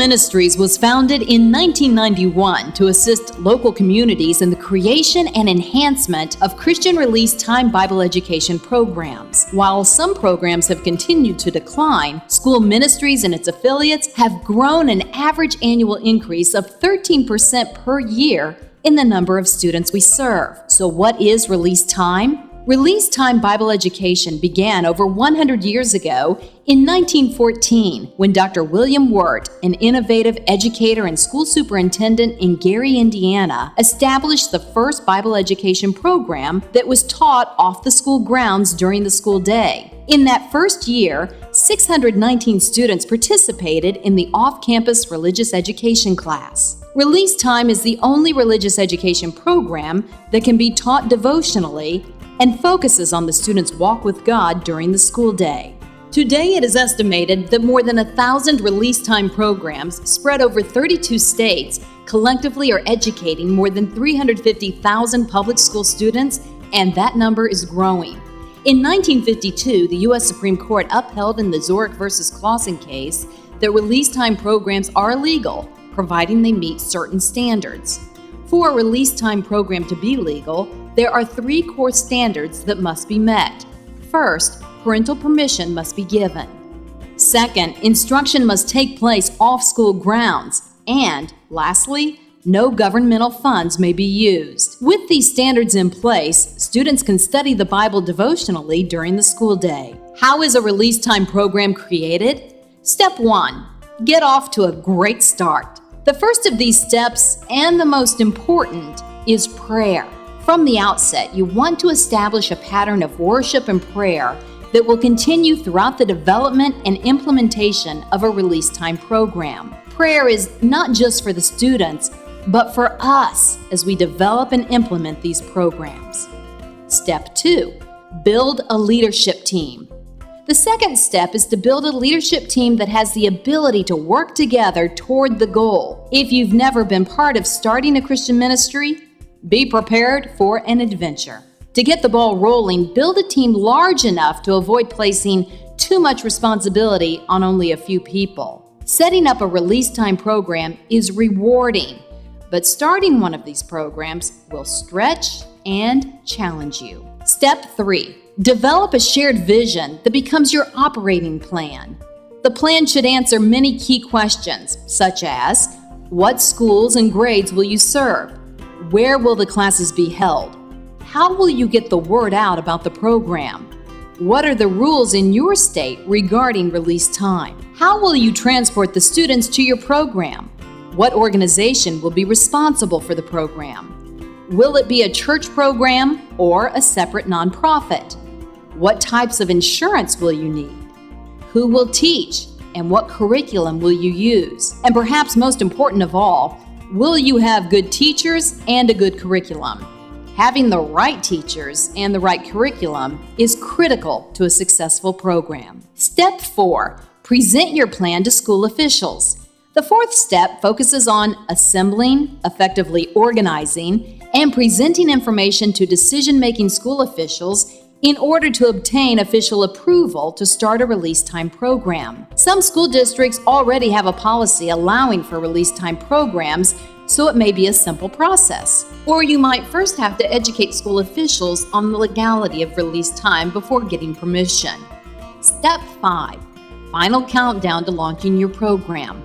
Ministries was founded in 1991 to assist local communities in the creation and enhancement of Christian Release Time Bible education programs. While some programs have continued to decline, School Ministries and its affiliates have grown an average annual increase of 13% per year in the number of students we serve. So what is Release Time? Release Time Bible education began over 100 years ago in 1914 when Dr. William Wirt, an innovative educator and school superintendent in Gary, Indiana, established the first Bible education program that was taught off the school grounds during the school day. In that first year, 619 students participated in the off-campus religious education class. Release Time is the only religious education program that can be taught devotionally and focuses on the students' walk with God during the school day. Today, it is estimated that more than 1,000 Release Time programs spread over 32 states collectively are educating more than 350,000 public school students, and that number is growing. In 1952, the U.S. Supreme Court upheld in the Zurich v. Clausen case that Release Time programs are legal, providing they meet certain standards. For a Release Time program to be legal, there are 3 core standards that must be met. First, parental permission must be given. Second, instruction must take place off school grounds. And lastly, no governmental funds may be used. With these standards in place, students can study the Bible devotionally during the school day. How is a Release Time program created? Step 1. Get off to a great start. The first of these steps, and the most important, is prayer. From the outset, you want to establish a pattern of worship and prayer that will continue throughout the development and implementation of a Release Time program. Prayer is not just for the students, but for us as we develop and implement these programs. Step 2. Build a leadership team. The second step is to build a leadership team that has the ability to work together toward the goal. If you've never been part of starting a Christian ministry, be prepared for an adventure. To get the ball rolling, build a team large enough to avoid placing too much responsibility on only a few people. Setting up a Release Time program is rewarding, but starting one of these programs will stretch and challenge you. Step 3. Develop a shared vision that becomes your operating plan. The plan should answer many key questions, such as, what schools and grades will you serve? Where will the classes be held? How will you get the word out about the program? What are the rules in your state regarding Release Time? How will you transport the students to your program? What organization will be responsible for the program? Will it be a church program or a separate nonprofit? What types of insurance will you need? Who will teach? And what curriculum will you use? And perhaps most important of all, will you have good teachers and a good curriculum? Having the right teachers and the right curriculum is critical to a successful program. Step 4. Present your plan to school officials. The fourth step focuses on assembling, effectively organizing, and presenting information to decision-making school officials in order to obtain official approval to start a Release Time program. Some school districts already have a policy allowing for Release Time programs, so it may be a simple process. Or you might first have to educate school officials on the legality of Release Time before getting permission. Step 5. Final countdown to launching your program.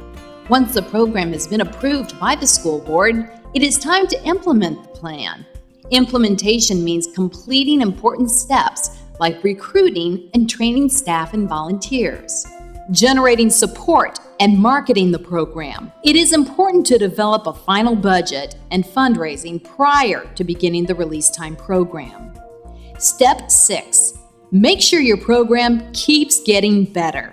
Once the program has been approved by the school board, it is time to implement the plan. Implementation means completing important steps like recruiting and training staff and volunteers, generating support and marketing the program. It is important to develop a final budget and fundraising prior to beginning the Release Time program. Step 6. Make sure your program keeps getting better.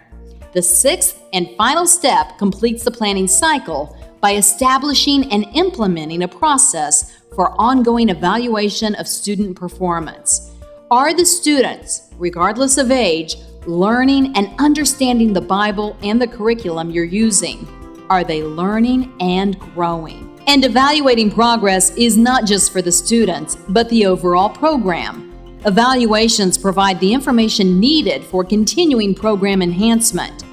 The sixth and final step completes the planning cycle by establishing and implementing a process for ongoing evaluation of student performance. Are the students, regardless of age, learning and understanding the Bible and the curriculum you're using? Are they learning and growing? And evaluating progress is not just for the students, but the overall program. Evaluations provide the information needed for continuing program enhancement.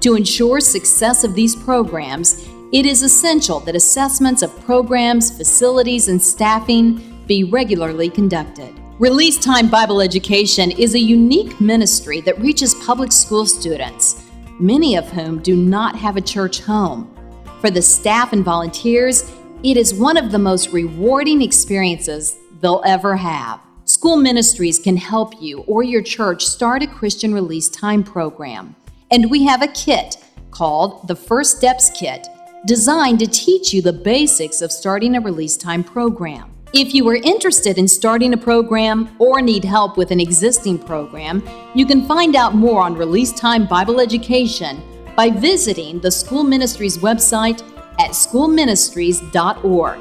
To ensure success of these programs, it is essential that assessments of programs, facilities, and staffing be regularly conducted. Release Time Bible Education is a unique ministry that reaches public school students, many of whom do not have a church home. For the staff and volunteers, it is one of the most rewarding experiences they'll ever have. School ministries can help you or your church start a Christian Release Time program. And we have a kit called the First Steps Kit, designed to teach you the basics of starting a Release Time program. If you are interested in starting a program or need help with an existing program, you can find out more on Release Time Bible Education by visiting the School Ministries website at schoolministries.org.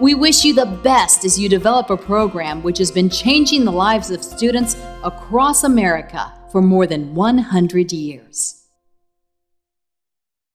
We wish you the best as you develop a program which has been changing the lives of students across America for more than 100 years.